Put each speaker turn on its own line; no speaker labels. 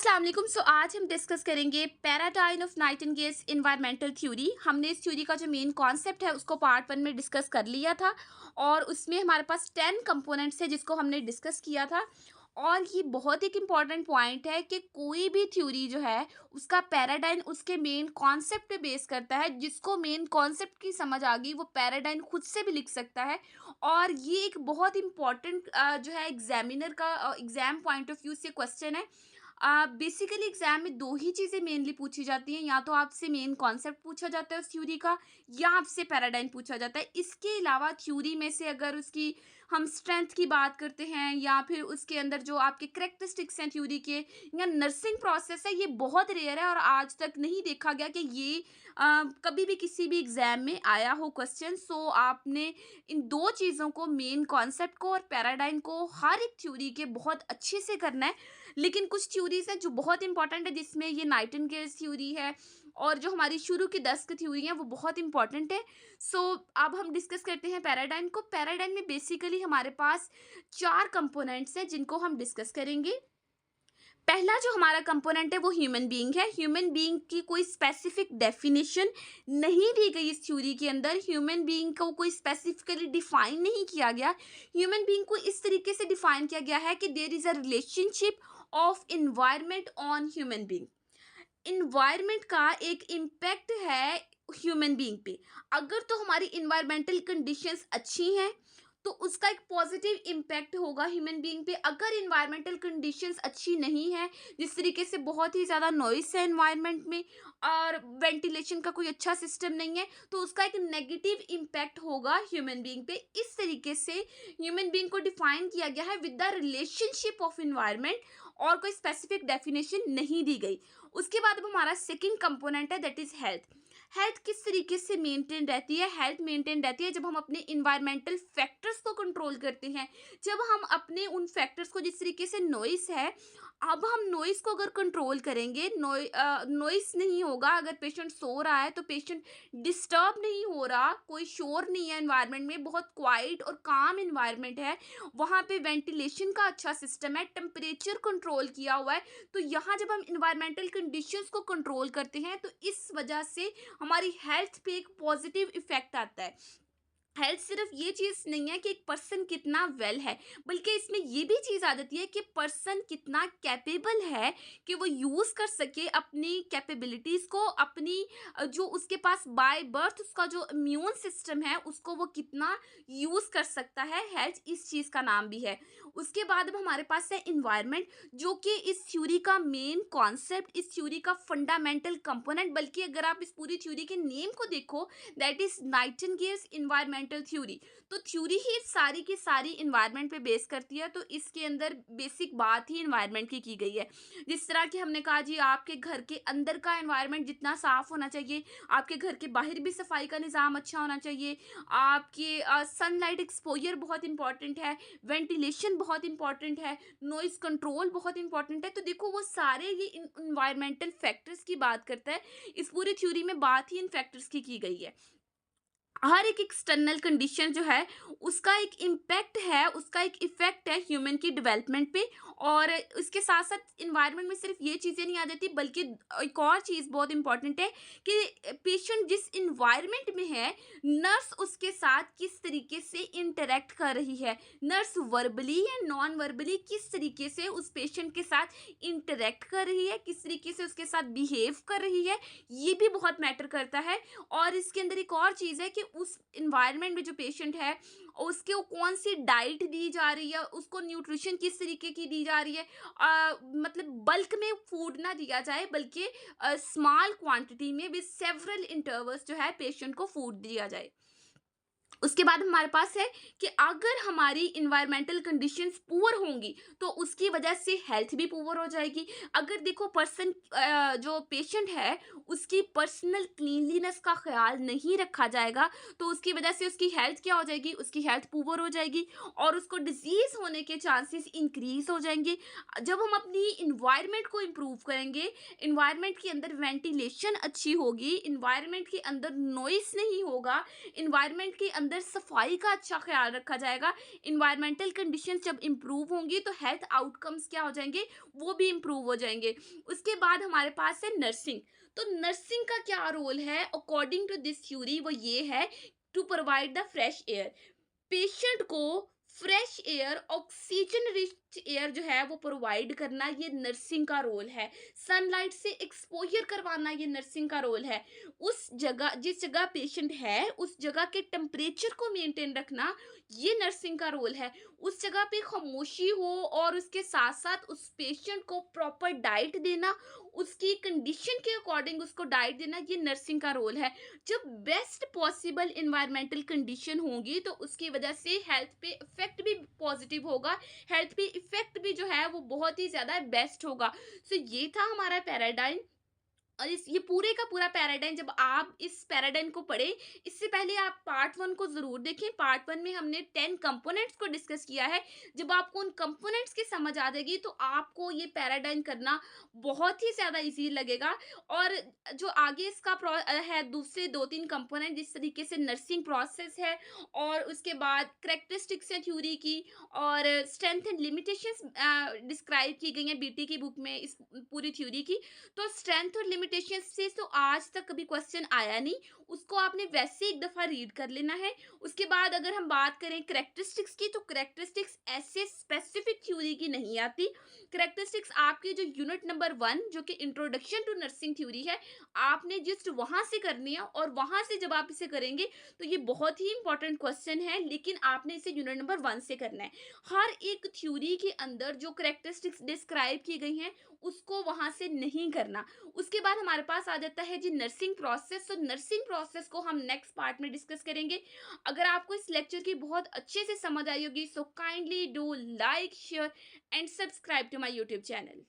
अस्सलाम वालेकुम। आज हम डिस्कस करेंगे पैराडाइन ऑफ नाइटिंगेल्स इन्वायरमेंटल थ्योरी। हमने इस थ्योरी का जो मेन कॉन्सेप्ट है उसको पार्ट वन में डिस्कस कर लिया था और उसमें हमारे पास 10 कंपोनेंट्स है जिसको हमने डिस्कस किया था। और ये बहुत एक इम्पॉर्टेंट पॉइंट है कि कोई भी थ्योरी जो है उसका पैराडाइन उसके मेन कॉन्सेप्ट पे बेस करता है। जिसको मेन कॉन्सेप्ट की समझ आ गई वो पैराडाइन खुद से भी लिख सकता है। और ये एक बहुत इम्पॉर्टेंट जो है एग्जामिनर का एग्जाम पॉइंट ऑफ व्यू से क्वेश्चन है। बेसिकली एग्जाम में दो ही चीज़ें मेनली पूछी जाती हैं, या तो आपसे मेन कॉन्सेप्ट पूछा जाता है उस थ्योरी का, या आपसे पैराडाइम पूछा जाता है। इसके अलावा थ्योरी में से अगर उसकी हम स्ट्रेंथ की बात करते हैं या फिर उसके अंदर जो आपके करेक्टरिस्टिक्स हैं थ्योरी के, या नर्सिंग प्रोसेस है, ये बहुत रेयर है और आज तक नहीं देखा गया कि ये कभी भी किसी भी एग्जाम में आया हो क्वेश्चन। सो आपने इन दो चीज़ों को, मेन कॉन्सेप्ट को और पैराडाइम को, हर एक थ्योरी के बहुत अच्छे से करना है। लेकिन कुछ थ्योरीज हैं जो बहुत इंपॉर्टेंट है, जिसमें ये नाइटिंगेल्स थ्योरी है और जो हमारी शुरू की 10 की थ्योरी है वो बहुत इंपॉर्टेंट है। सो अब हम डिस्कस करते हैं पैराडाइम को। पैराडाइम में बेसिकली हमारे पास 4 कंपोनेंट्स हैं जिनको हम डिस्कस करेंगे। पहला जो हमारा कंपोनेंट है वो ह्यूमन बीइंग है। ह्यूमन बीइंग की कोई स्पेसिफिक डेफिनेशन नहीं दी गई इस थ्योरी के अंदर। ह्यूमन बीइंग को कोई स्पेसिफिकली डिफाइन नहीं किया गया। ह्यूमन बीइंग को इस तरीके से डिफाइन किया गया है कि there is a relationship of environment on human being. Environment का एक इम्पैक्ट है ह्यूमन बीइंग पे। अगर तो हमारी इन्वायरमेंटल कंडीशंस अच्छी हैं तो उसका एक पॉजिटिव इम्पैक्ट होगा ह्यूमन बीइंग पे। अगर इन्वायरमेंटल कंडीशंस अच्छी नहीं है, जिस तरीके से बहुत ही ज़्यादा नॉइस है इन्वायरमेंट में और वेंटिलेशन का कोई अच्छा सिस्टम नहीं है, तो उसका एक नेगेटिव इम्पैक्ट होगा ह्यूमन बीइंग पे। इस तरीके से ह्यूमन बीइंग को डिफाइन किया गया है with the relationship of environment, और कोई स्पेसिफिक डेफिनेशन नहीं दी गई। उसके बाद अब हमारा सेकंड कंपोनेंट है, दैट इज हेल्थ। हेल्थ किस तरीके से मेंटेन रहती है? हेल्थ मेंटेन रहती है जब हम अपने इन्वायरमेंटल फैक्टर्स को कंट्रोल करते हैं। जब हम अपने उन फैक्टर्स को, जिस तरीके से नॉइस है, अब हम नॉइस को अगर कंट्रोल करेंगे, नॉइस नहीं होगा। अगर पेशेंट सो रहा है तो पेशेंट डिस्टर्ब नहीं हो रहा, कोई शोर नहीं है इन्वायरमेंट में, बहुत क्वाइट और काम इन्वायरमेंट है, वहाँ पे वेंटिलेशन का अच्छा सिस्टम है, टेम्परेचर कंट्रोल किया हुआ है। तो यहाँ जब हम इन्वायरमेंटल कंडीशंस को कंट्रोल करते हैं तो इस वजह से हमारी हेल्थ पे एक पॉजिटिव इफेक्ट आता है। हेल्थ सिर्फ ये चीज़ नहीं है कि एक पर्सन कितना वेल है, बल्कि इसमें ये भी चीज़ आ जाती है कि पर्सन कितना कैपेबल है कि वो यूज़ कर सके अपनी कैपेबिलिटीज़ को, अपनी जो उसके पास बाय बर्थ उसका जो इम्यून सिस्टम है उसको वो कितना यूज़ कर सकता है। हेल्थ इस चीज़ का नाम भी है। उसके बाद अब हमारे पास है इन्वायरमेंट, जो कि इस थ्योरी का मेन कॉन्सेप्ट, इस थ्योरी का फंडामेंटल कंपोनेंट। बल्कि अगर आप इस पूरी थ्योरी के नेम को देखो, that is nightingales environmental theory. तो थ्योरी ही सारी की सारी इन्वायरमेंट पे बेस करती है। तो इसके अंदर बेसिक बात ही इन्वायरमेंट की गई है। जिस तरह कि हमने कहा जी, आपके घर के अंदर का इन्वायरमेंट जितना साफ होना चाहिए, आपके घर के बाहर भी सफाई का निज़ाम अच्छा होना चाहिए। आपके सनलाइट एक्सपोजर बहुत इंपॉर्टेंट है, वेंटिलेशन बहुत इंपॉर्टेंट है, नॉइस कंट्रोल बहुत इंपॉर्टेंट है। तो देखो वो सारे ये इन्वायरमेंटल फैक्टर्स की बात करता है। इस पूरी थ्योरी में बात ही इन फैक्टर्स की गई है। हर एक एक्सटर्नल कंडीशन जो है उसका एक इम्पैक्ट है, उसका एक इफेक्ट है ह्यूमन की डेवलपमेंट पे। और इसके साथ साथ इन्वायरमेंट में सिर्फ ये चीज़ें नहीं आ जाती, बल्कि एक और चीज़ बहुत इंपॉर्टेंट है कि पेशेंट जिस इन्वायरमेंट में है, नर्स उसके साथ किस तरीके से इंटरेक्ट कर रही है, नर्स वर्बली या नॉन वर्बली किस तरीके से उस पेशेंट के साथ इंटरेक्ट कर रही है, किस तरीके से उसके साथ बिहेव कर रही है, ये भी बहुत मैटर करता है। और इसके अंदर एक और चीज़ है कि उस इन्वायरमेंट में जो पेशेंट है उसके कौन सी डाइट दी जा रही है, उसको न्यूट्रिशन किस तरीके की दी जा रही है। मतलब बल्क में फूड ना दिया जाए, बल्कि स्मॉल क्वांटिटी में विद सेवरल इंटरवल्स जो है पेशेंट को फूड दिया जाए। उसके बाद हमारे पास है कि अगर हमारी इन्वायरमेंटल कंडीशंस पुअर होंगी तो उसकी वजह से हेल्थ भी पुअर हो जाएगी। अगर देखो पर्सन, जो पेशेंट है, उसकी पर्सनल क्लीनलीनेस का ख्याल नहीं रखा जाएगा तो उसकी वजह से उसकी हेल्थ क्या हो जाएगी, उसकी हेल्थ पुअर हो जाएगी और उसको डिजीज़ होने के चांसेस इंक्रीज हो जाएंगे। जब हम अपनी इन्वायरमेंट को इम्प्रूव करेंगे, इन्वायरमेंट के अंदर वेंटिलेशन अच्छी होगी, इन्वायरमेंट के अंदर नॉइस नहीं होगा, इन्वायरमेंट के अंदर अंदर सफाई का अच्छा ख्याल रखा जाएगा। इन्वायरमेंटल कंडीशंस जब इम्प्रूव होंगी तो हेल्थ आउटकम्स क्या हो जाएंगे, वो भी इम्प्रूव हो जाएंगे। उसके बाद हमारे पास है नर्सिंग। तो नर्सिंग का क्या रोल है अकॉर्डिंग टू दिस थ्योरी, वो ये है to provide the fresh air. Patient को fresh air, oxygen rich air जो है वो प्रोवाइड करना, ये नर्सिंग का रोल है। सनलाइट से एक्सपोजर करवाना, ये नर्सिंग का रोल है। उस जगह, जिस जगह पेशेंट है उस जगह के टेम्परेचर को मेंटेन रखना, ये नर्सिंग का रोल है। उस जगह पे खामोशी हो और उसके साथ साथ उस पेशेंट को प्रॉपर डाइट देना, उसकी कंडीशन के अकॉर्डिंग उसको डाइट देना, ये नर्सिंग का रोल है। जब बेस्ट पॉसिबल इन्वायरमेंटल कंडीशन होंगी तो उसकी वजह से हेल्थ पे इफेक्ट भी पॉजिटिव होगा, हेल्थ पे इफेक्ट भी जो है वो बहुत ही ज़्यादा बेस्ट होगा। सो ये था हमारा पैराडाइम। और इस ये पूरे का पूरा पैराडाइम, जब आप इस पैराडाइम को पढ़े, इससे पहले आप पार्ट वन को ज़रूर देखें। पार्ट वन में हमने 10 कंपोनेंट्स को डिस्कस किया है। जब आपको उन कंपोनेंट्स की समझ आ जाएगी तो आपको ये पैराडाइम करना बहुत ही ज़्यादा इजी लगेगा। और जो आगे इसका है दूसरे दो तीन कंपोनेंट, जिस तरीके से नर्सिंग प्रोसेस है और उसके बाद करेक्टरिस्टिक्स है थ्योरी की, और स्ट्रेंथ एंड लिमिटेशंस डिस्क्राइब की गई हैं बीटी की बुक में इस पूरी थ्योरी की। तो स्ट्रेंथ और लिमिटेशन से तो आज तक कभी क्वेश्चन आया नहीं, उसको आपने वैसे एक दफ़ा रीड कर लेना है। उसके बाद अगर हम बात करें करेक्टरिस्टिक्स की, तो करेक्टरिस्टिक्स ऐसे स्पेसिफिक थ्योरी की नहीं आती। करेक्टरिस्टिक्स आपके जो यूनिट नंबर 1 जो कि इंट्रोडक्शन टू नर्सिंग थ्योरी है, आपने जस्ट वहाँ से करनी है। और वहाँ से जब आप इसे करेंगे तो ये बहुत ही इंपॉर्टेंट क्वेश्चन है, लेकिन आपने इसे यूनिट नंबर 1 से करना है। हर एक थ्योरी के अंदर जो करेक्टरिस्टिक्स डिस्क्राइब की गई हैं उसको वहाँ से नहीं करना। उसके बाद हमारे पास आ जाता है जी नर्सिंग प्रोसेस। तो नर्सिंग प्रोसेस को हम नेक्स्ट पार्ट में डिस्कस करेंगे। अगर आपको इस लेक्चर की बहुत अच्छे से समझ आई होगी, so kindly do like, share and subscribe to my YouTube channel.